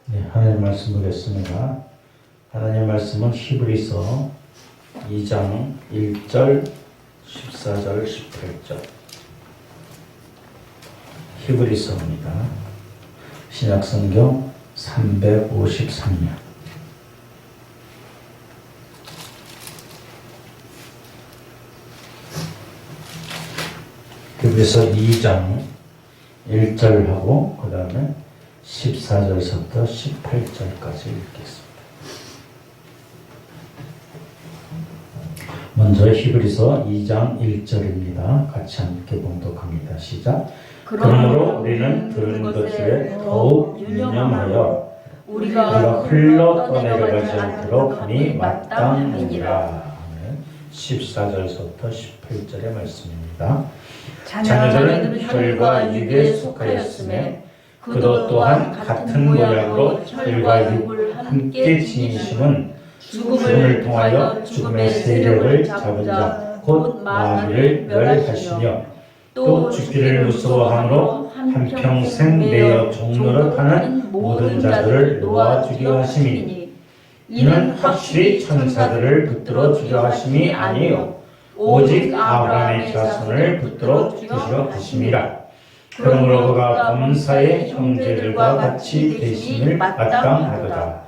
네, 하나님 말씀 보겠습니다. 하나님 말씀은 히브리서 2장 1절, 14절, 18절. 히브리서입니다. 신약성경 353년. 히브리서 2장 1절하고 그 다음에 14절부터 18절까지 읽겠습니다. 먼저 히브리서 2장 1절입니다. 같이 함께 봉독합니다. 시작. 그러므로 우리는 들은 것 중에 더욱 유념하여 우리가 흘러 떠내려가지 않도록 하니 마땅하니라. 14절부터 18절의 말씀입니다. 자녀들은 혈과 육에 속하였음에 그도 또한 같은 모양으로 혈과 육을 함께 지니심은 죽음을 통하여 죽음의 세력을 잡은 자 곧 마귀를 멸하시며 또 죽기를 무서워함으로 한평생 내어 종노릇하는 모든 자들을 놓아 죽여 하심이니 이는 확실히 천사들을 붙들어 죽여 하심이 아니요 오직 아브라함의 자손을 붙들어 죽여 하심이라. 그러므로 그가 범사의 형제들과 같이 되심을 마땅하도다.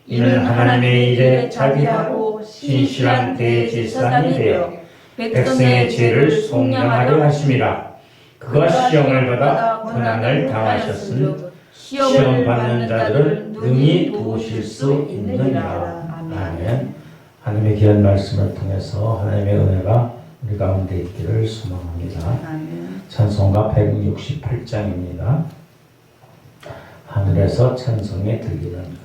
이는 하나님의 일에 자비하고 신실한 대제사장이 되어 백성의 죄를 속량하려 하심이라. 그가 시험을 받아 고난을 당하셨으니 시험 받는 자들은 능히 도우실 수 있느니라. 아멘. 하나님의 귀한 말씀을 통해서 하나님의 은혜가 우리 가운데 있기를 소망합니다. 아멘. 찬송가 168장입니다. 하늘에서 찬송에 들리는 그날.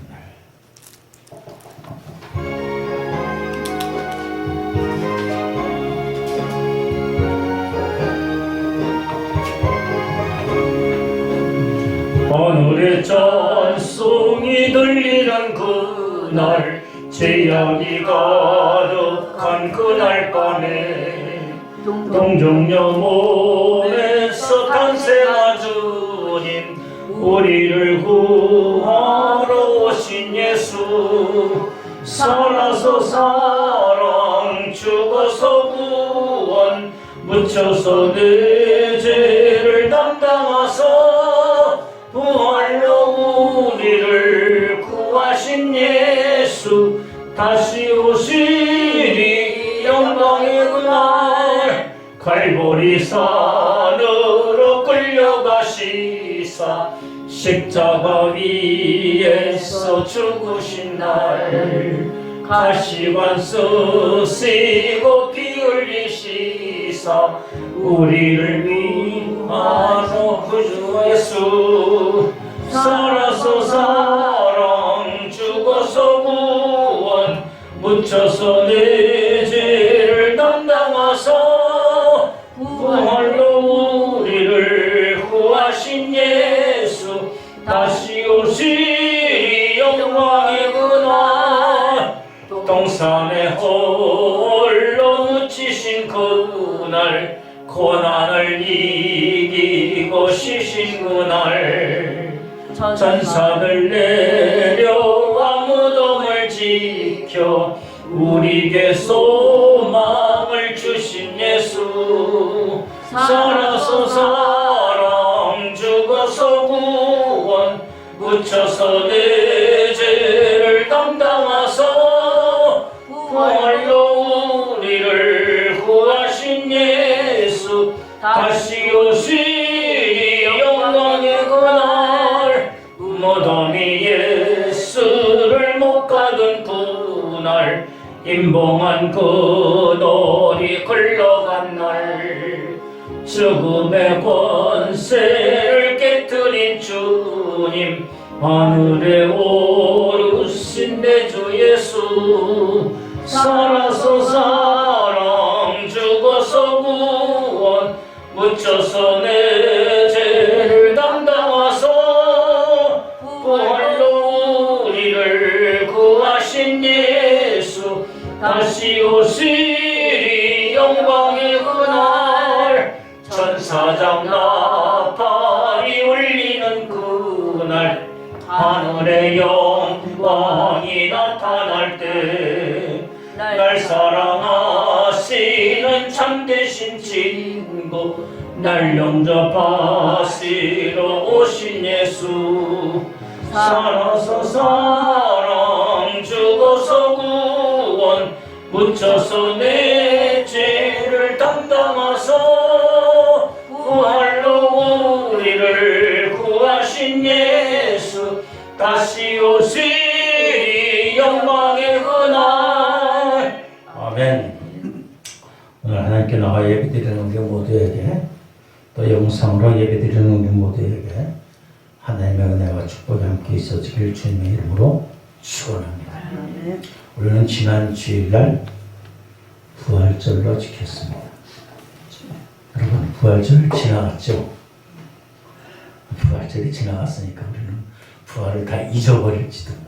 하늘에 찬송이 들리는 그날 재앙이 가득한 그날 밤에 동정녀 몸에서 탄생한 주님 우리를 구하러 오신 예수 살아서 사랑 죽어서 구원 묻혀서 내 죄를 담당하사 부활로 우리를 구하신 예수 다시 오시리 영광의 그날 갈보리 산으로 끌려가시사 십자가 위에서 죽으신 날 가시관 쓰시고 피 흘리시사 우리를 위하여 구주 예수 살아서 사랑 죽어서 구원 묻혀서 내 죄를 담당하사 부활로 우리를 구하신 예수 다시 오시리 영광의 그날 동산에 홀로 묻히신 그날 고난을 이기고 쉬신 그날 전사들 내려와 무덤을 지켜 우리에게 소망을 주신 예수 살아서 사랑 죽어서 구원 묻혀서 내 죄를 담당하사 부활로 우리를 구하신 예수 다시 오시리 영광의 그날 무덤이 예수를 못 가둔 그날 임봉한 그 돌이 흘러간 날 죽음의 권세를 깨뜨린 주님 하늘에 오르신 내 주 예수 살아서 사랑 죽어서 구원 묻혀서 내 죄를 담당하사 부활로 우리를 구하신 예수 다시 오시리 영광의 그날 천사장 나팔이 울리는 그날 하늘의 영광이 나타날 때 날 사랑하시는 참되신 친구 날 영접하시러 오신 예수 살아서 사랑 죽어서 구원 묻혀서 내 죄를 담당하사 부활로 우리를 구하신 예수 다시 오시리 영광의 그날. 아멘. 오늘 하나님께 나와 예배드리는 우리 모두에게 또 영상으로 예배드리는 우리 모두에게 하나님의 은혜와 축복이 함께 있어지길 주님의 이름으로 축원합니다. 우리는 지난 주일날 부활절로 지켰습니다. 여러분 부활절 지나갔죠? 부활절이 지나갔으니까 우리는 부활을 다 잊어버릴지도 몰라요.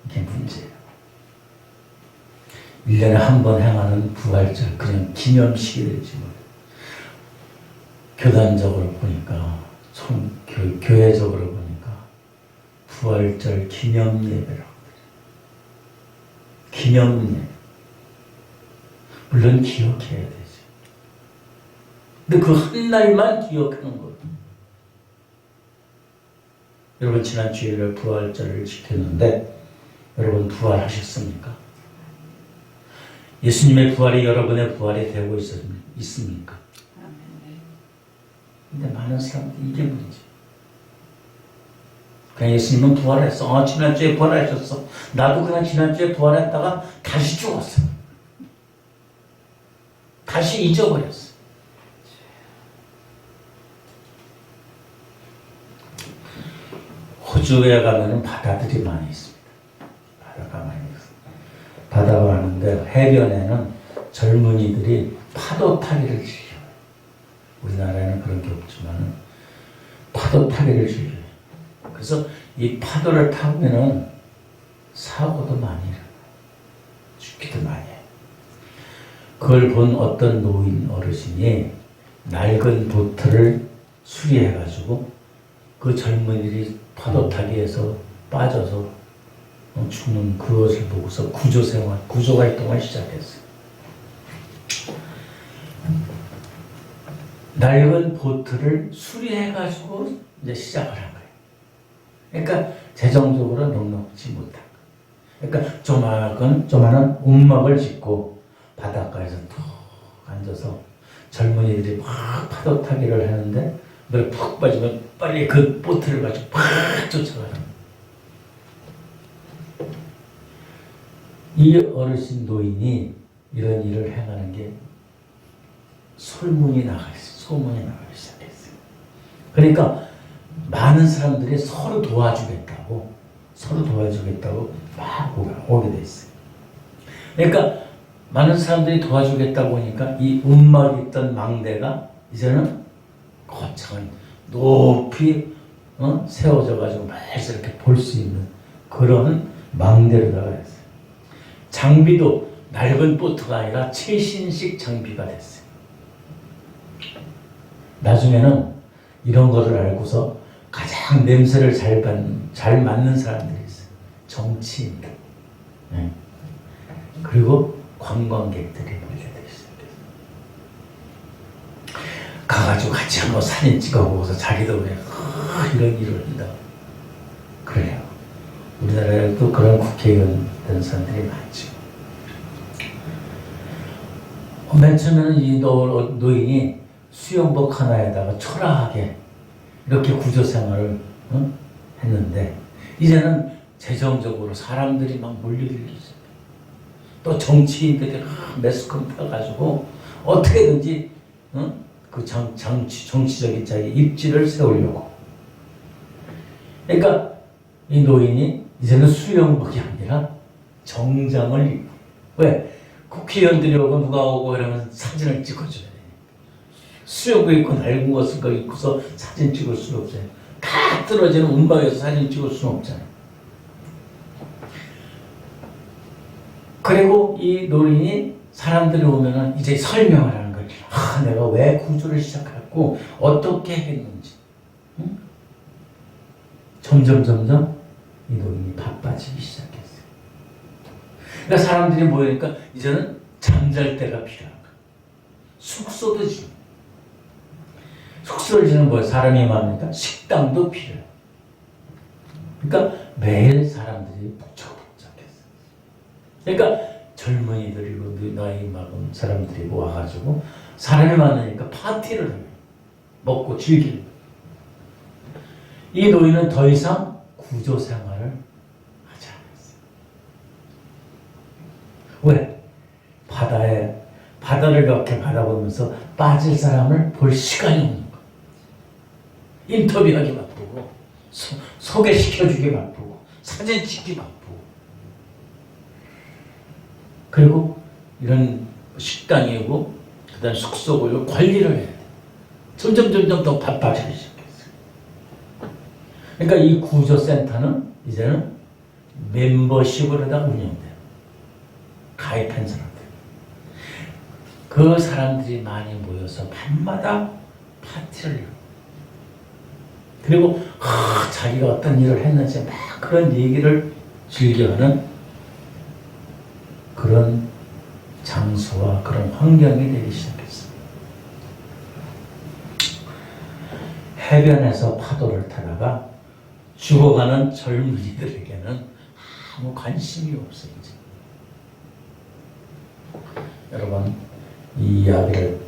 이게 문제예요. 1년에 한 번 행하는 부활절 그냥 기념식이 될지 몰라요. 교단적으로 보니까 교회적으로 보니까 부활절 기념 예배라고 그래요. 기념 예배. 물론 기억해야 되죠. 근데 그 한 날만 기억하는 거예요. 여러분 지난 주일에 부활절을 지켰는데 여러분 부활하셨습니까? 예수님의 부활이 여러분의 부활이 되고 있습니까? 근데 많은 사람들이 이게 문제. 그냥 예수님은 부활했어. 지난주에 부활하셨어. 나도 그냥 지난주에 부활했다가 다시 죽었어. 다시 잊어버렸어. 호주에 가면은 바다들이 많이 있습니다. 바다가 많이 있습니다. 바다 가는데 해변에는 젊은이들이 파도 타기를 즐겨요. 우리나라에는 그런 게 없지만 파도 타기를 즐겨요. 그래서 이 파도를 타면은 사고도 많이 일어나요. 죽기도 많이 해요. 그걸 본 어떤 노인 어르신이 낡은 보트를 수리해가지고 그 젊은이들이 파도 타기에서 빠져서 죽는 그것을 보고서 구조 활동을 시작했어요. 낡은 보트를 수리해가지고 이제 시작을 한 거예요. 그러니까 재정적으로 넉넉지 못한 거예요. 그러니까 조그마한 움막을 짓고 바닷가에서 툭 앉아서 젊은이들이 막 파도 타기를 하는데 물에 푹 빠지면 빨리 그 보트를 가지고 팍 쫓아가는 거예요. 이 어르신 노인이 이런 일을 행하는 게 소문이 나가기 시작했어요. 그러니까 많은 사람들이 서로 도와주겠다고 막 오게 됐어요. 그러니까 많은 사람들이 도와주겠다고 하니까 이 움막이 있던 망대가 이제는 거창한 높이 세워져 가지고 매서 이렇게 볼 수 있는 그런 망대로 나가 있어요. 장비도 낡은 보트가 아니라 최신식 장비가 됐어요. 나중에는 이런 거를 알고서 가장 냄새를 잘 맡는 사람들이 있어요. 정치인들. 네. 그리고 관광객들이 몰려들어 있어요. 가가지고 같이 한번 사진 찍어보고서 자기도 그래 이런 일을 한다. 그래요. 우리나라에도 그런 국회의원 된 사람들이 많죠. 맨 처음에는 이 노인이 수영복 하나에다가 초라하게 이렇게 구조생활을 했는데 이제는 재정적으로 사람들이 막 몰려들기 시작해요. 또 정치인들이 매스컴 펴가지고 어떻게든지 그 정치적인 자기 입지를 세우려고. 그러니까 이 노인이 이제는 수영복이 아니라 정장을 입고. 왜? 국회의원들이 오고 누가 오고 이러면 사진을 찍어줘야 돼. 수영복 입고 낡은 것을 입고서 사진 찍을 수는 없어요. 다 떨어지는 움막에서 사진 찍을 수는 없잖아요. 그리고 이 노인이 사람들이 오면은 이제 설명을 하는 거예요. 내가 왜 구조를 시작했고 어떻게 했는지. 점점 이 노인이 바빠지기 시작했어요. 그러니까 사람들이 모이니까 이제는 잠잘 때가 필요한 거예요. 숙소도 지금. 숙소를 지는 뭐예요? 사람이 많으니까 식당도 필요해요. 그러니까 매일 사람들이 북적북적했어요. 그러니까 젊은이들이고 나이 많은 사람들이 와가지고 사람이 많으니까 파티를 해요. 먹고 즐기는. 이 노인은 더 이상 구조 생활을 하지 않았어요. 왜? 바다를 이렇게 바라보면서 빠질 사람을 볼 시간이 없는 거예요. 인터뷰하기 바쁘고, 소개시켜주기 바쁘고, 사진 찍기 바쁘고. 그리고 이런 식당이고, 그 다음에 숙소고, 관리를 해야 돼. 점점 더 바빠지기 시작했어요. 그러니까 이 구조센터는 이제는 멤버십을 하다 운영돼요. 가입한 사람들. 그 사람들이 많이 모여서 밤마다 파티를 해요. 그리고 자기가 어떤 일을 했는지 막 그런 얘기를 즐겨하는 그런 장소와 그런 환경이 되기 시작했어요. 해변에서 파도를 타다가 죽어가는 젊은이들에게는 아무 관심이 없어요. 이제. 여러분, 이 이야기를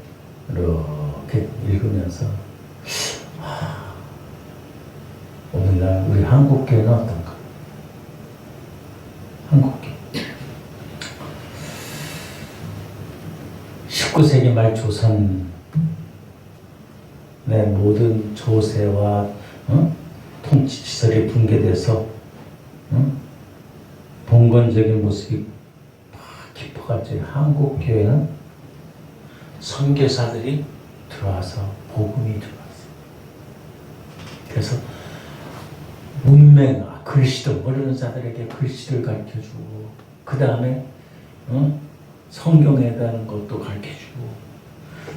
이렇게 읽으면서 오늘날 우리 한국교회는 어떤가? 한국교회 19세기 말 조선의 모든 조세와 통치시설이 붕괴돼서 봉건적인 모습이 깊어갔죠. 한국교회는 선교사들이 들어와서 복음이 들어왔어요. 그래서 문맹, 글씨도 모르는 자들에게 글씨를 가르쳐주고, 그 다음에 성경에 대한 것도 가르쳐주고,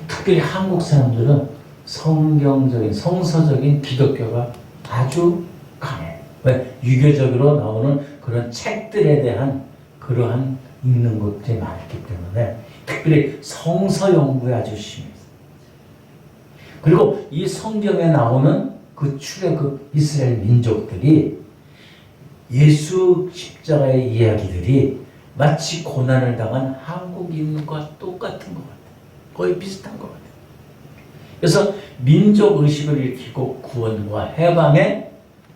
특별히 한국 사람들은 성경적인, 성서적인 기독교가 아주 강해. 왜? 유교적으로 나오는 그런 책들에 대한 그러한 읽는 것들이 많기 때문에 특별히 성서 연구에 아주 심했어요. 그리고 이 성경에 나오는 그 출애굽 이스라엘 민족들이 예수 십자가의 이야기들이 마치 고난을 당한 한국인과 똑같은 것 같아요. 거의 비슷한 것 같아요. 그래서 민족 의식을 일으키고 구원과 해방에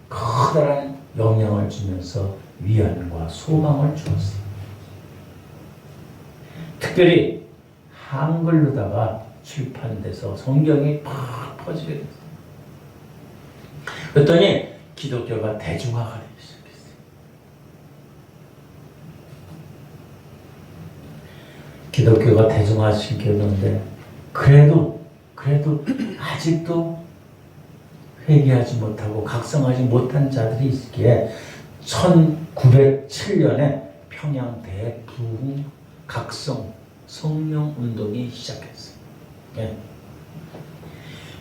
커다란 영향을 주면서 위안과 소망을 주었어요. 특별히 한글로다가 출판돼서 성경이 팍 퍼지게 됐어요. 그랬더니 기독교가 대중화가 되기 시작했어요. 기독교가 대중화시켰는데 그래도 아직도 회개하지 못하고 각성하지 못한 자들이 있기에 1907년에 평양 대부흥 각성 성령 운동이 시작했어요. 예.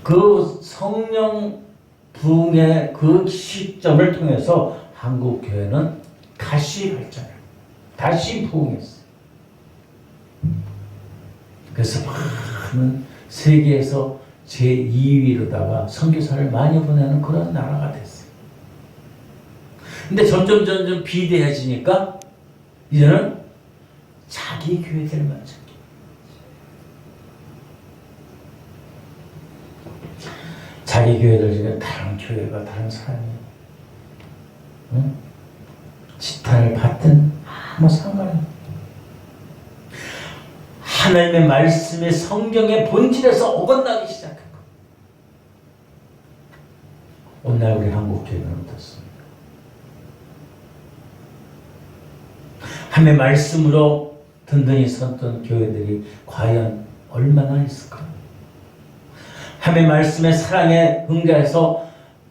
그 성령 부흥의 그 시점을 통해서 한국 교회는 다시 발전해요. 다시 부흥했어요. 그래서 많은 세계에서 제2위로다가 선교사를 많이 보내는 그런 나라가 됐어요. 근데 점점 비대해지니까 이제는 자기 교회들만 찾기. 자기 교회들 중에 다른 교회가 다른 사람이 지탄을 받든 아무 상관이 없어요. 하나님의 말씀이 성경의 본질에서 어긋나기 시작한 거예요. 오늘 우리 한국교회는 어떻습니까? 하나님의 말씀으로 든든히 섰던 교회들이 과연 얼마나 있을까? 하나님의 말씀의 사랑에 응가해서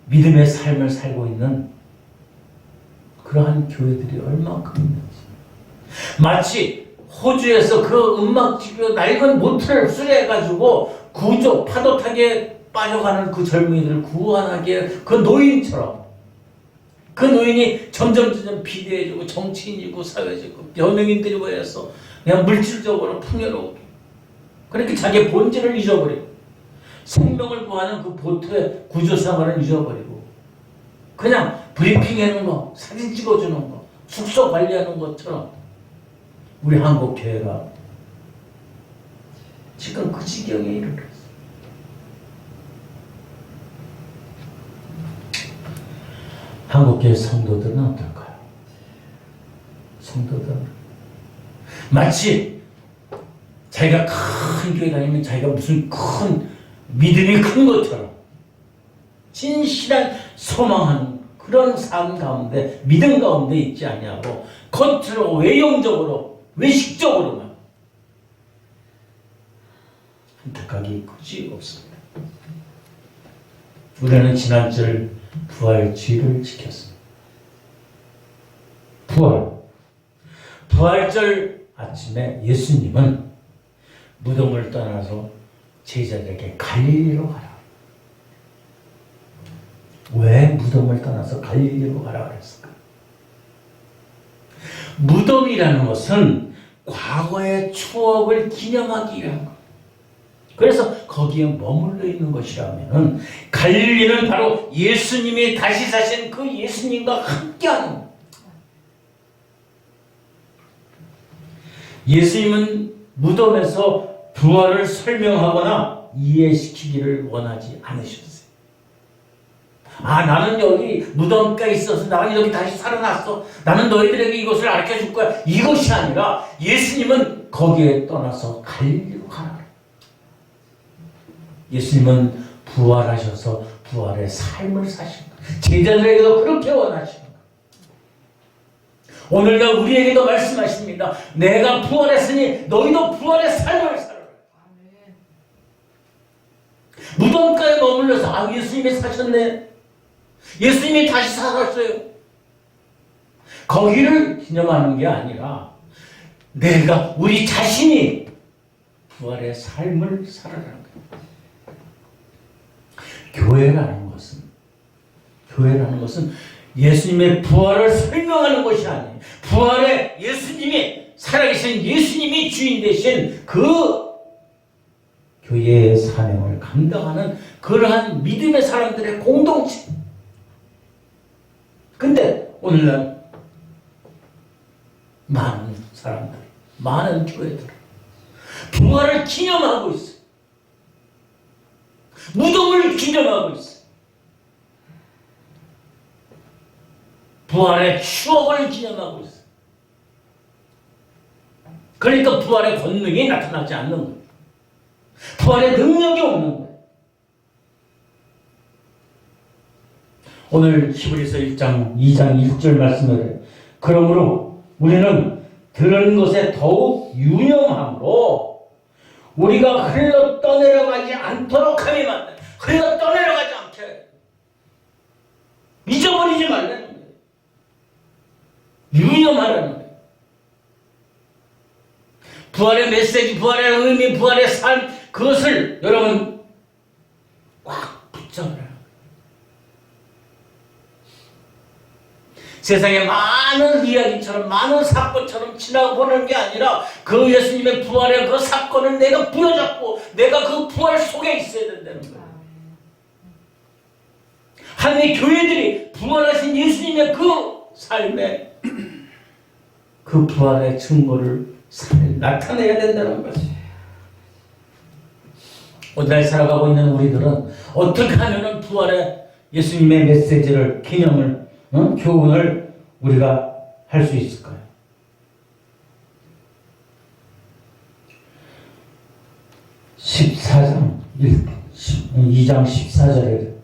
믿음의 삶을 살고 있는 그러한 교회들이 얼마큼 있는지. 마치 호주에서 그 음악지교 낡은 모텔을 수리해가지고 구조 파도 타기에 빠져가는 그 젊은이들을 구원하기에 그 노인처럼 그 노인이 점점 비대해지고 정치인이고 사회적이고 연예인들이고 해서 그냥 물질적으로 풍요롭게 그렇게 자기 본질을 잊어버리고 생명을 구하는 그 보트의 구조생활을 잊어버리고 그냥 브리핑하는 거, 사진 찍어주는 거, 숙소 관리하는 것처럼 우리 한국 교회가 지금 그 지경에 이르렀어요. 한국교회 성도들은 어떨까요? 성도들은 마치 자기가 큰 교회 다니면 자기가 무슨 큰 믿음이 큰 것처럼 진실한 소망하는 그런 삶 가운데 믿음 가운데 있지 아니하고 겉으로 외형적으로 외식적으로만 선택하기 굳이 없습니다. 우리는 지난주를 부활주의를 지켰습니다. 부활절 아침에 예수님은 무덤을 떠나서 제자들에게 갈릴리로 가라. 왜 무덤을 떠나서 갈릴리로 가라 그랬을까? 무덤이라는 것은 과거의 추억을 기념하기 위한 것. 그래서 거기에 머물러 있는 것이라면 갈릴리는 바로 예수님이 다시 사신 그 예수님과 함께하는 것. 예수님은 무덤에서 부활을 설명하거나 이해시키기를 원하지 않으셨어요. 나는 여기 무덤가에 있어서 나는 여기 다시 살아났어. 나는 너희들에게 이것을 가르쳐줄 거야. 이것이 아니라 예수님은 거기에 떠나서 갈릴리로 가라. 예수님은 부활하셔서 부활의 삶을 사신 거예요. 제자들에게도 그렇게 원하시는 거예요. 오늘날 우리에게도 말씀하십니다. 내가 부활했으니 너희도 부활의 삶을 살아라. 무덤가에 머물러서 예수님이 사셨네. 예수님이 다시 살았어요. 거기를 기념하는 게 아니라 내가 우리 자신이 부활의 삶을 살아라는 거예요. 교회라는 것은 예수님의 부활을 설명하는 것이 아니에요. 부활의 예수님이 살아계신 예수님이 주인 되신 그 교회의 사명을 감당하는 그러한 믿음의 사람들의 공동체. 근데 오늘날 많은 사람들, 많은 교회들 부활을 기념하고 있어요. 무덤을 기념하고 있어요. 부활의 추억을 기념하고 있어요. 그러니까 부활의 권능이 나타나지 않는 거예요. 부활의 능력이 없는 거예요. 오늘 히브리서 1장 2장 1절 말씀을 그러므로 우리는 들은 것에 더욱 유념함으로 우리가 흘러 떠내려가지 않도록 함이만 흘러 떠내려가지 않게 잊어버리지 말라는 거예요. 유념하라는 거예요. 부활의 메시지, 부활의 의미, 부활의 삶 그것을 여러분 꽉 붙잡으라. 세상에 많은 이야기처럼 많은 사건처럼 지나보는 게 아니라 그 예수님의 부활의 그 사건을 내가 부여잡고 내가 그 부활 속에 있어야 된다는 거예요. 하나님의 교회들이 부활하신 예수님의 그 삶에 그 부활의 증거를 나타내야 된다는 것이에요. 오늘 살아가고 있는 우리들은 어떻게 하면 부활의 예수님의 메시지를 기념을 교훈을 우리가 할 수 있을까요? (14장) 2장 14절에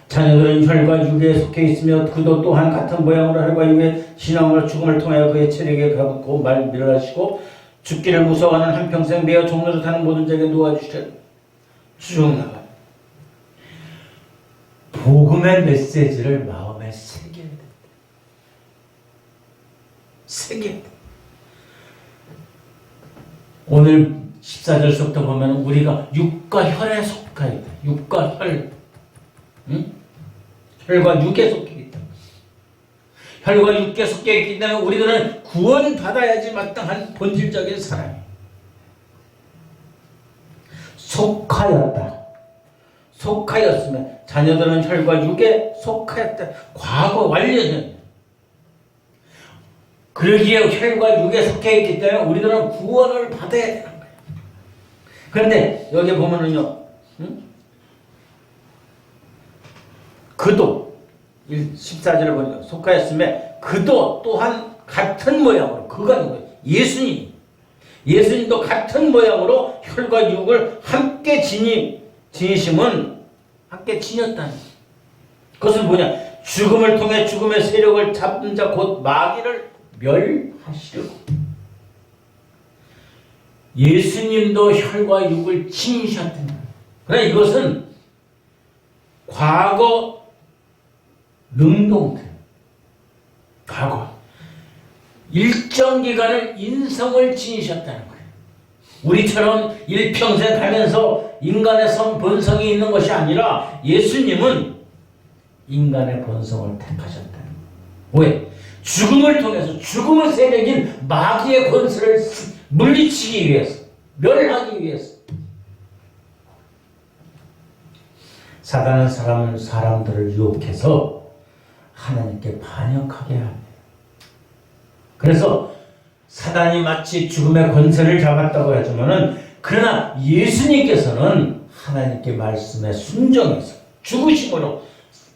자녀들은 혈과 육에 속해 있으며 그도 또한 같은 모양으로 혈과 육의 신앙으로 죽음을 통하여 그의 체력에 가붙고 말밀하시고 죽기를 무서워하는 한평생 매어 종로를 타는 모든 자에게 놓아주시려 쭉 나가요. 복음의 메시지를 마음에 새겨야 된다. 새겨야 된다. 오늘 14절부터 보면 우리가 육과 혈에 속하여 있다. 육과 혈. 응? 혈과 육에 속해 있기 때문에. 혈과 육에 속해 있기 때문에 우리들은 구원받아야지 마땅한 본질적인 사람이에요. 속하였다. 속하였으면 자녀들은 혈과 육에 속하였다. 과거 완료는. 그러기에 혈과 육에 속해 있기 때문에 우리들은 구원을 받아야 되는 거예요. 그런데 여기 보면은요, 그도 14절을 보니까 속하였으며 그도 또한 같은 모양으로, 그가 누구예요? 예수님. 예수님도 같은 모양으로 혈과 육을 함께 지니심은 함께 지녔다는 그것은 뭐냐? 죽음을 통해 죽음의 세력을 잡은 자 곧 마귀를 멸하시려고. 예수님도 혈과 육을 지니셨다는 거예요. 그러나 이것은 과거 능동태, 과거 일정 기간을 인성을 지니셨다는 거예요. 우리처럼 일평생 하면서 인간의 본성이 있는 것이 아니라 예수님은 인간의 본성을 택하셨다는 거예요. 왜? 죽음을 통해서 죽음의 세력인 마귀의 권세를 물리치기 위해서, 멸하기 위해서. 사단은 사람들을 유혹해서 하나님께 반역하게 합니다. 그래서 사단이 마치 죽음의 권세를 잡았다고 하지만은 그러나 예수님께서는 하나님께 말씀에 순종해서 죽으심으로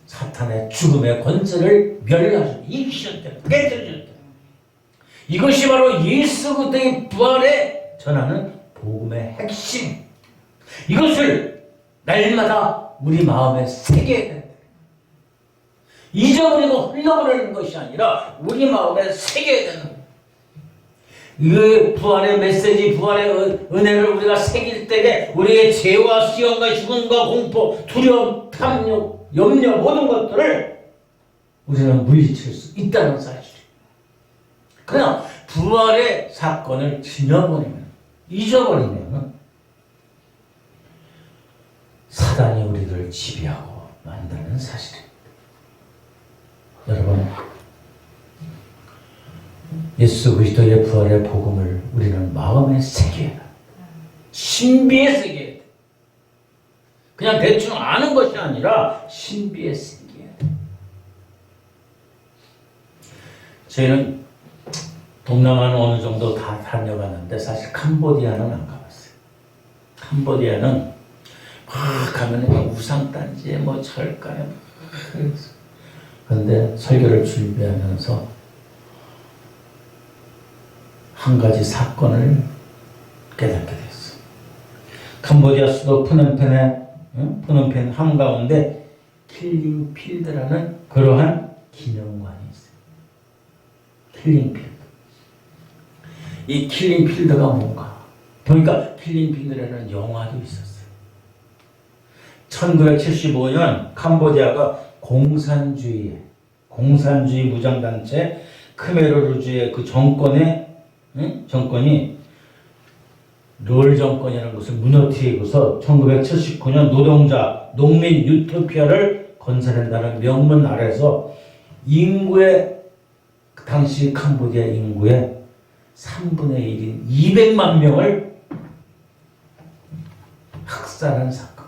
사탄의 죽음의 권세를 멸하셨다. 이기셨다. 깨뜨리셨다. 이것이 바로 예수 그리스도의 부활에 전하는 복음의 핵심. 이것을 날마다 우리 마음에 새겨야 된다. 잊어버리고 흘려버리는 것이 아니라 우리 마음에 새겨야 되는 거예요. 이 부활의 메시지, 부활의 은혜를 우리가 새길 때에 우리의 죄와 시험과 죽음과 공포, 두려움, 탐욕, 염려 모든 것들을 우리는 물리칠 수 있다는 사실이에요. 그러나 부활의 사건을 지나버리면, 잊어버리면 사단이 우리를 지배하고 만드는 사실입니다. 여러분, 예수 그리스도의 부활의 복음을 우리는 마음에 새겨야 합니다. 신비에 새겨야 돼. 그냥 대충 아는 것이 아니라 신비에 새겨야 돼. 저희는 동남아는 어느 정도 다 다녀봤는데 사실 캄보디아는 안 가봤어요. 캄보디아는 막 가면 우상단지에 뭐 철가에 그런데 설교를 준비하면서 한 가지 사건을 깨닫게 됐어요. 캄보디아 수도 푸놈펜 한가운데 킬링필드라는 그러한 기념관이 있어요. 킬링필드. 이 킬링필드가 뭔가? 보니까 킬링필드라는 영화도 있었어요. 1975년 캄보디아가 공산주의 무장단체 크메르루주의 그 정권이 롤 정권이라는 것을 무너뜨리고서 1979년 농민 유토피아를 건설한다는 명문 아래서 당시 캄보디아 인구의 3분의 1인 200만 명을 학살한 사건.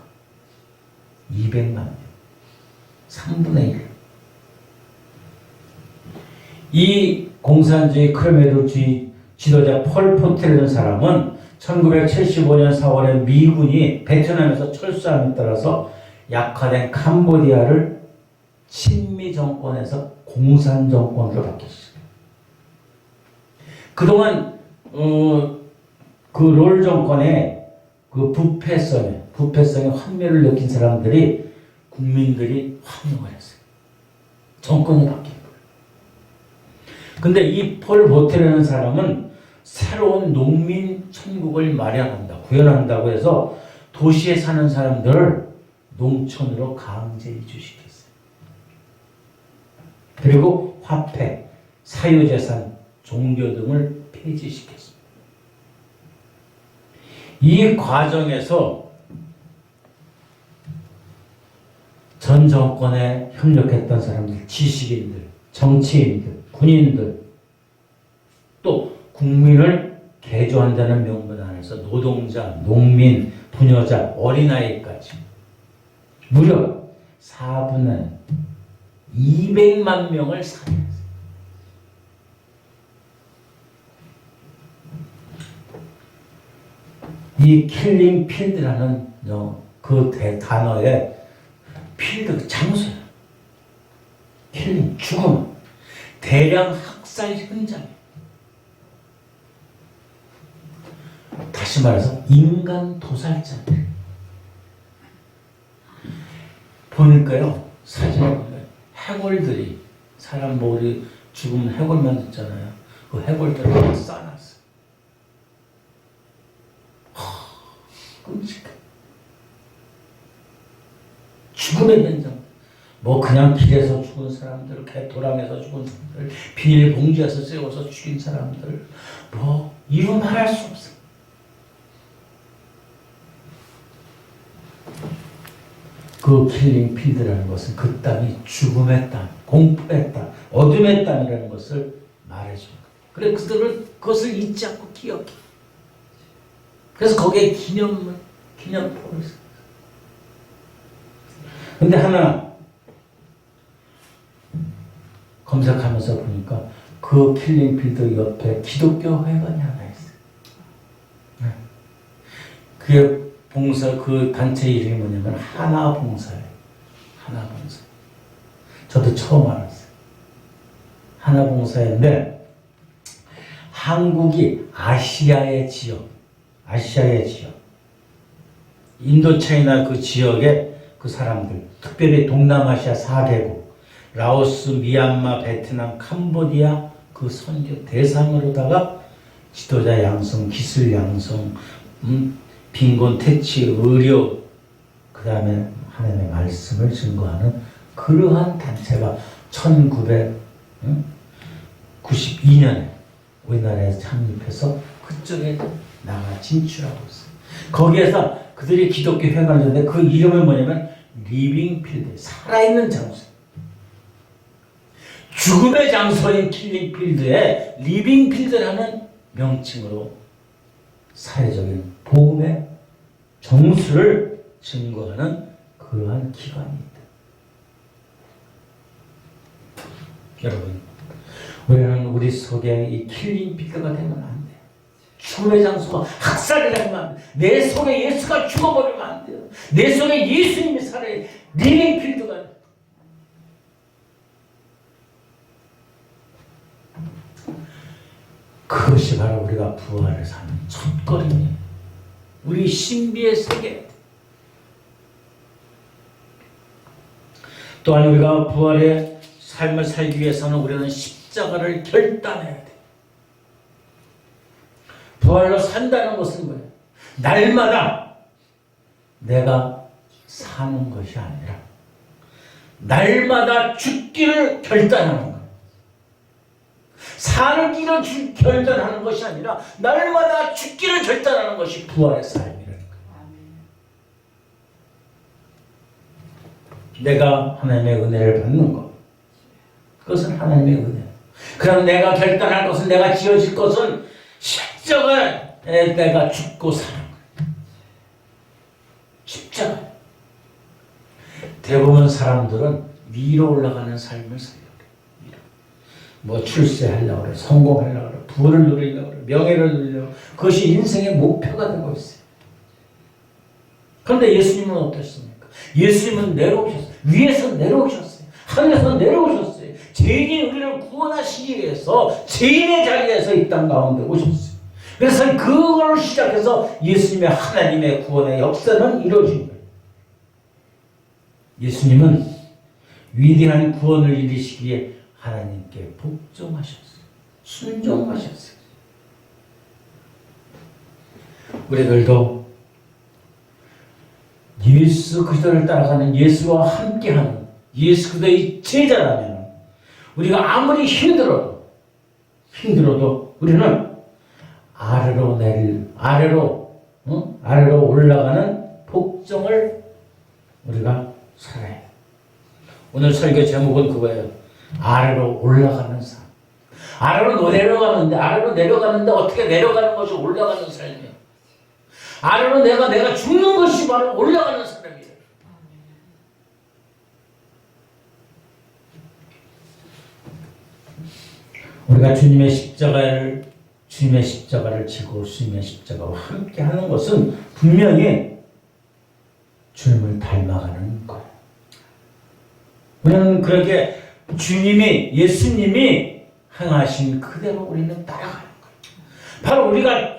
200만 명. 3분의 1. 이 공산주의 크메르주의 지도자 폴 포트라는 사람은 1975년 4월에 미군이 베트남에서 철수함에 따라서 약화된 캄보디아를 친미 정권에서 공산 정권으로 바뀌었어요. 그동안 그 롤 정권의 그 부패성의 환멸을 느낀 사람들이 국민들이 환영을 했어요. 정권이 바뀐 거예요. 근데 이 폴 보테라는 사람은 새로운 농민 천국을 구현한다고 해서 도시에 사는 사람들을 농촌으로 강제 이주시켰어요. 그리고 화폐, 사유재산, 종교 등을 폐지시켰습니다. 이 과정에서 전 정권에 협력했던 사람들, 지식인들, 정치인들, 군인들, 또 국민을 개조한다는 명분 안에서 노동자, 농민, 부녀자, 어린아이까지 무려 4분의 200만 명을 살해했어요. 이 킬링 필드라는 그 단어의 필드, 장소야. 킬링, 죽음, 대량 학살 현장. 다시 말해서 인간 도살자들. 보니까요, 사진에 보면 해골들이, 사람 머리 죽으면 해골만 있잖아요. 그 해골들을 다 쌓아놨어요. 끔찍해. 죽음의 현장. 뭐 그냥 길에서 죽은 사람들, 개토랑에서 죽은 사람들, 비닐봉지에서 세워서 죽인 사람들, 뭐 이루 말할 수 없어. 그 킬링 필드라는 것은 그 땅이 죽음의 땅, 공포의 땅, 어둠의 땅이라는 것을 말해줍니다. 그래 그들은 그것을 잊지 않고 기억해. 그래서 거기에 기념포를 써. 근데 하나 검색하면서 보니까 그 킬링 필드 옆에 기독교 회관이 하나 있어요. 그게 봉사, 그 단체 이름이 뭐냐면 하나봉사예요. 하나봉사. 저도 처음 알았어요. 하나봉사인데 한국이 아시아의 지역, 인도차이나 그 지역의 그 사람들, 특별히 동남아시아 4개국, 라오스, 미얀마, 베트남, 캄보디아 그 선교 대상으로다가 지도자 양성, 기술 양성, 빈곤 퇴치, 의료, 그 다음에 하나님의 말씀을 증거하는 그러한 단체가 1992년에 우리나라에서 창립해서 그쪽에 나가 진출하고 있어요. 거기에서 그들이 기독교 회관을 했는데 그 이름은 뭐냐면 리빙필드, 살아있는 장소. 죽음의 장소인 킬링필드에 리빙필드라는 명칭으로 사회적인 복음의 정수를 증거하는 그러한 기관이 있다. 여러분, 우리는 우리 속에 이 킬링필드가 되면 안 돼요. 죽음의 장소가 학살이 되면 안 돼요. 내 속에 예수가 죽어버리면 안 돼요. 내 속에 예수님이 살아야 리빙필드가 돼요. 그것이 바로 우리가 부활을 사는 첫걸음이에요. 우리 신비의 세계. 또한 우리가 부활의 삶을 살기 위해서는 우리는 십자가를 결단해야 돼. 부활로 산다는 것은 뭐예요? 날마다 내가 사는 것이 아니라 날마다 죽기를 결단하는 거예요. 살기를 결단하는 것이 아니라 날마다 죽기를 결단하는 것이 부활의 삶이라는 거예요. 내가 하나님의 은혜를 받는 것, 그것은 하나님의 은혜. 그럼 내가 결단할 것은, 내가 지어질 것은 십자가에 내가 죽고 사는 거예요. 십자가. 대부분 사람들은 위로 올라가는 삶을 살려요. 뭐 출세하려고 그래, 성공하려고 그래, 부를 누리려고 그래, 명예를 누리려고 그래. 그것이 인생의 목표가 되고 있어요. 그런데 예수님은 어떠십니까? 예수님은 내려오셨어요. 위에서 내려오셨어요. 하늘에서 내려오셨어요. 죄인인 우리를 구원하시기 위해서 죄인의 자리에서 이 땅 가운데 오셨어요. 그래서 그걸 시작해서 예수님의 하나님의 구원의 역사는 이루어진 거예요. 예수님은 위대한 구원을 이루시기에 하나님께 복종하셨어요. 순종하셨어요. 우리들도 예수 그리스도를 따라가는, 예수와 함께하는 예수 그리스도의 제자라면 우리가 아무리 힘들어도 우리는 아래로 올라가는 복종을 우리가 살아야 해요. 오늘 설교 제목은 그거예요. 아래로 올라가는 삶. 아래로 내려가는데 어떻게 내려가는 것이 올라가는 삶이에요. 아래로 내가 죽는 것이 바로 올라가는 삶이에요. 우리가 주님의 십자가를 지고 주님의 십자가와 함께 하는 것은 분명히 주님을 닮아가는 거예요. 우리는 그렇게 예수님이 행하신 그대로 우리는 따라가는 거예요. 바로 우리가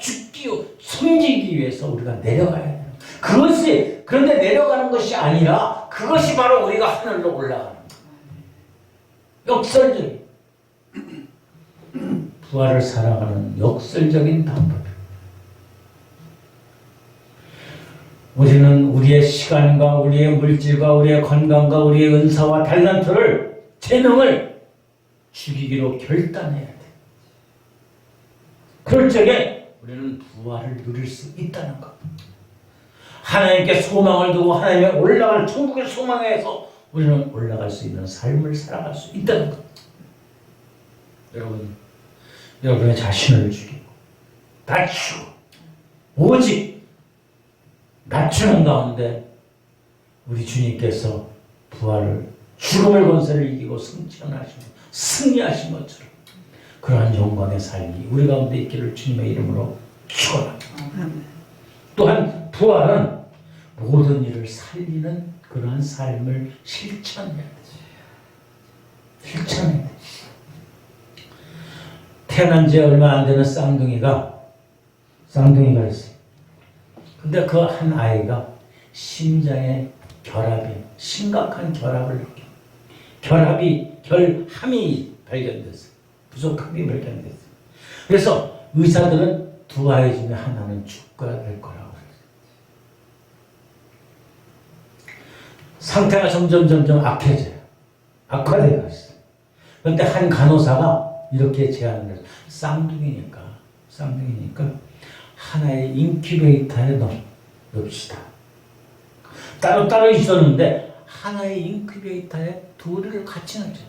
섬기기 위해서 우리가 내려가야 돼요. 그런데 내려가는 것이 아니라 그것이 바로 우리가 하늘로 올라가는 거예요. 역설적인 부활을 살아가는 역설적인 방법이에요. 우리는 우리의 시간과 우리의 물질과 우리의 건강과 우리의 은사와 탤런트를 재능을 죽이기로 결단해야 돼. 그럴 적에 우리는 부활을 누릴 수 있다는 것. 하나님께 소망을 두고 하나님의 올라갈 천국의 소망에서 우리는 올라갈 수 있는 삶을 살아갈 수 있다는 것. 여러분의 자신을 죽이고 낮추고 오직 낮추는 가운데 우리 주님께서 부활을 죽음의 권세를 이기고 승리하신 것처럼 그러한 영광의 삶이 우리 가운데 있기를 주님의 이름으로 축원합니다. 또한 부활은 모든 일을 살리는 그러한 삶을 실천해야 돼. 태어난 지 얼마 안 되는 쌍둥이가 있어요. 근데 그 한 아이가 심장에 심각한 결함이 발견됐어요. 부족함이 발견됐어요. 그래서 의사들은 두 아이 중에 하나는 죽어야 될 거라고 그랬어요. 상태가 점점 악화되어 있어요. 그런데 한 간호사가 이렇게 제안을 했어요. 쌍둥이니까 하나의 인큐베이터에 넣읍시다. 따로 있었는데 하나의 인큐베이터에 둘을 같이 넣죠.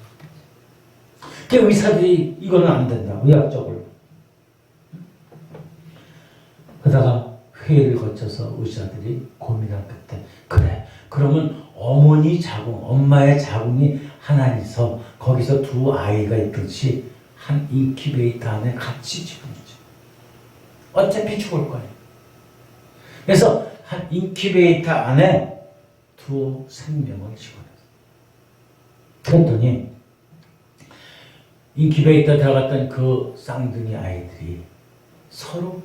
그 의사들이 이거는 안 된다. 의학적으로. 그러다가 회의를 거쳐서 의사들이 고민한 끝에 그래. 그러면 엄마의 자궁이 하나 있어. 거기서 두 아이가 있듯이 한 인큐베이터 안에 같이 집어넣죠. 어차피 죽을 거예요. 그래서 한 인큐베이터 안에 두 생명을 집어넣어요. 그랬더니 인큐베이터 들어갔던 그 쌍둥이 아이들이 서로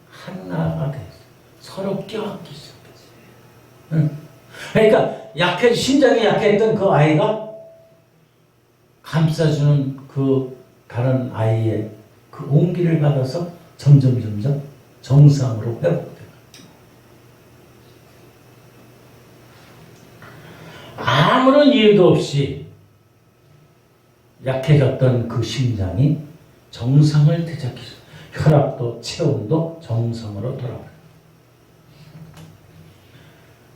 하나가 됐어요. 서로 껴안기 시작했어요. 그러니까 심장이 약했던 그 아이가 감싸주는 그 다른 아이의 그 온기를 받아서 점점 정상으로 회복돼요. 아무런 이유도 없이 약해졌던 그 심장이 정상을 되찾기죠. 혈압도 체온도 정상으로 돌아와요.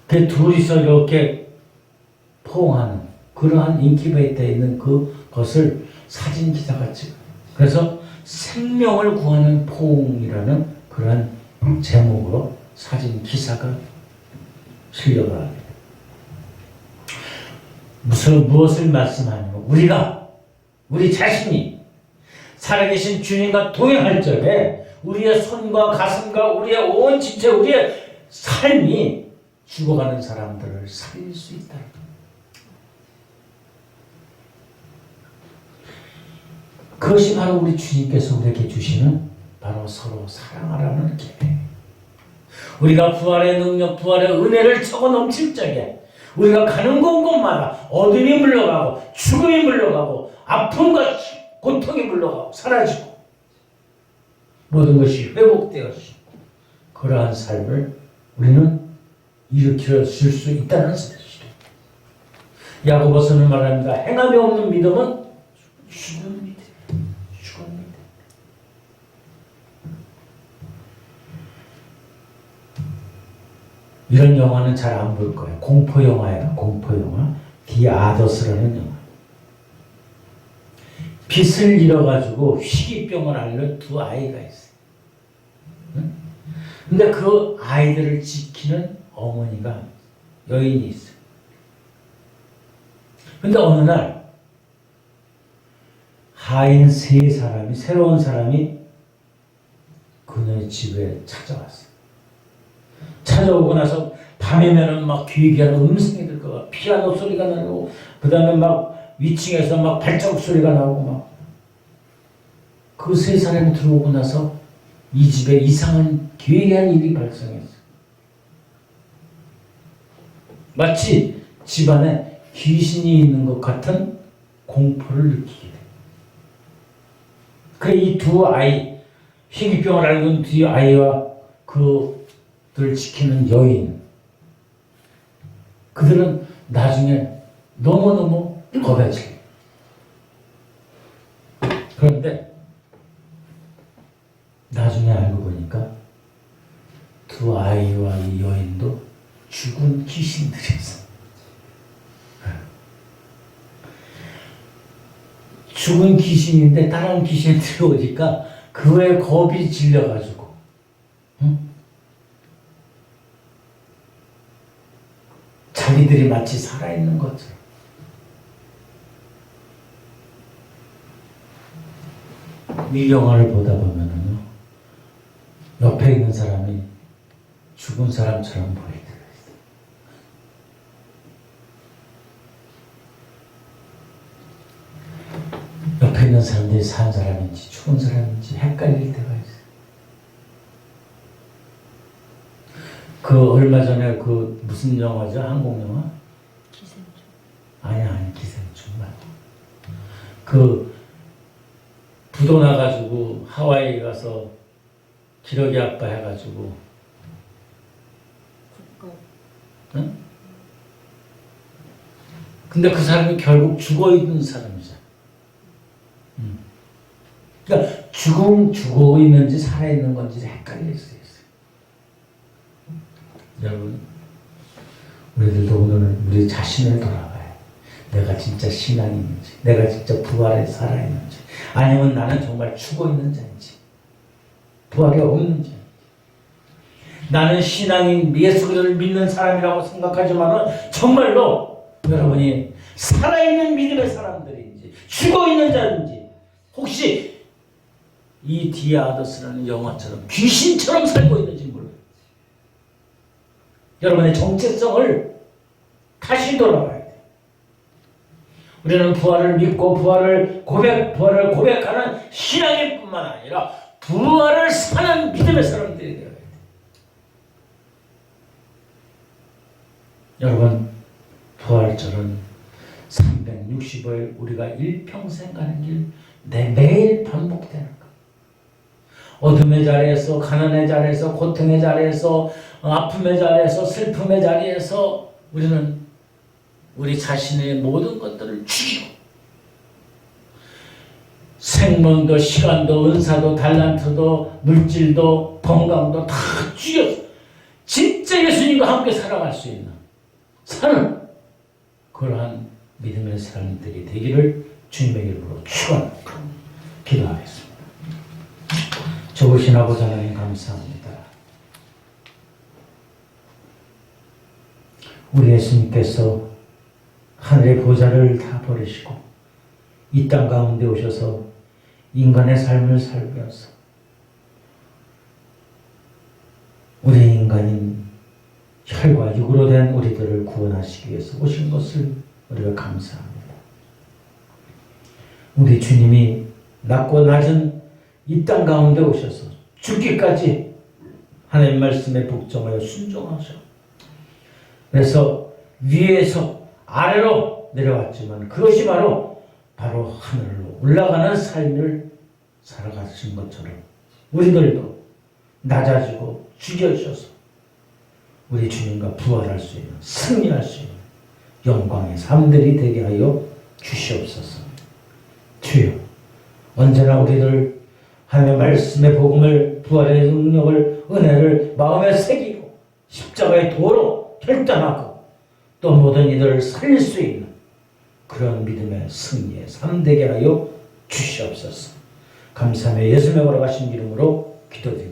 그 둘이서 이렇게 포옹하는 그러한 인큐베이터에 있는 그것을 사진 기사가 찍어요. 그래서 생명을 구하는 포옹이라는 그러한 제목으로 사진 기사가 실려가 합니다. 무엇을 말씀하냐면 우리 자신이 살아계신 주님과 동행할 적에 우리의 손과 가슴과 우리의 온 지체, 우리의 삶이 죽어가는 사람들을 살릴 수 있다. 그것이 바로 우리 주님께서 우리에게 주시는 바로 서로 사랑하라는 계획. 우리가 부활의 능력, 부활의 은혜를 차고 넘칠 적에 우리가 가는 곳곳마다 어둠이 물러가고 죽음이 물러가고 아픔과 고통이 물러가고 사라지고 모든 것이 회복되어지고 그러한 삶을 우리는 일으켜 줄 수 있다는 것이죠. 야고보서는 말합니다. 행함이 없는 믿음은 죽은 믿음. 이런 영화는 잘 안 볼 거예요. 공포 영화예요. 공포 영화. 디아더스라는 영화. 빚을 잃어가지고 희귀병을 앓는 두 아이가 있어요. 응? 근데 그 아이들을 지키는 어머니가 여인이 있어요. 근데 어느 날 하인 세 사람이, 새로운 사람이 그녀의 집에 찾아왔어요. 찾아오고 나서 밤이면은 막 귀기하는 음성이 들 거야. 피아노 소리가 나고, 그 다음에 막 위층에서 막 발자국 소리가 나오고 막. 그 세 사람이 들어오고 나서 이 집에 이상한 기괴한 일이 발생했어요. 마치 집안에 귀신이 있는 것 같은 공포를 느끼게 돼요. 그래, 이 두 아이, 희귀병을 앓고 있는 두 아이와 그들 지키는 여인, 그들은 나중에 너무너무 겁해져요. 그런데 나중에 알고 보니까 두 아이와 이 여인도 죽은 귀신들이었어. 죽은 귀신인데 다른 귀신이 들어오니까 그에 겁이 질려가지고, 응? 자기들이 마치 살아있는 것처럼. 이 영화를 보다 보면은요, 옆에 있는 사람이 죽은 사람처럼 보일 때가 있어요. 옆에 있는 사람들이 산 사람인지 죽은 사람인지 헷갈릴 때가 있어요. 그 얼마 전에 그 무슨 영화죠? 한국 영화? 기생충. 아니 기생충 말고. 그 부도 나가지고 하와이 가서 기러기 아빠 해가지고, 국거. 응? 근데 그 사람이 결국 죽어 있는 사람이잖아. 그러니까 죽어 있는지 살아 있는 건지 헷갈릴 수 있어요. 여러분, 우리들도 오늘 우리 자신을 돌아봐요. 내가 진짜 신앙이 있는지, 내가 진짜 부활에 살아있는지, 아니면 나는 정말 죽어 있는 자인지, 부활이 없는 자인지. 나는 신앙인 예수 그리스도를 믿는 사람이라고 생각하지만 정말로 여러분이 살아있는 믿음의 사람들인지 죽어 있는 자인지, 혹시 이 디아더스라는 영화처럼 귀신처럼 살고 있는지 몰라요. 여러분의 정체성을 다시 돌아봐야 돼요. 우리는 부활을 믿고 부활을 고백하는 신앙일 뿐만 아니라 부활을 사는 믿음의 사람들이 되어야 돼요. 여러분, 부활절은 365일 우리가 일평생 가는 길, 매일 반복되는 것. 어둠의 자리에서, 가난의 자리에서, 고통의 자리에서, 아픔의 자리에서, 슬픔의 자리에서 우리는 우리 자신의 모든 것들을 죽이고, 생명도, 시간도, 은사도, 달란트도, 물질도, 건강도 다 죽여서 진짜 예수님과 함께 살아갈 수 있는 사는 그러한 믿음의 사람들이 되기를 주님의 이름으로 축원합니다. 기도하겠습니다. 좋으신 아버지 하나님 감사합니다. 우리 예수님께서 하늘의 보좌를 다 버리시고 이 땅 가운데 오셔서 인간의 삶을 살면서 우리 인간인 혈과 육으로 된 우리들을 구원하시기 위해서 오신 것을 우리가 감사합니다. 우리 주님이 낮고 낮은 이 땅 가운데 오셔서 죽기까지 하나님 말씀에 복종하여 순종하셔. 그래서 위에서 아래로 내려왔지만 그것이 바로 하늘로 올라가는 삶을 살아가신 것처럼 우리들도 낮아지고 죽여주셔서 우리 주님과 부활할 수 있는, 승리할 수 있는 영광의 삶들이 되게 하여 주시옵소서. 주여, 언제나 우리들 하나님의 말씀의 복음을, 부활의 능력을, 은혜를 마음에 새기고 십자가의 도로 결단하고 또 모든 이들을 살릴 수 있는 그런 믿음의 승리에 삶되게 하여 주시옵소서. 감사하며 예수님의 걸어가신 이름으로 기도드립니다.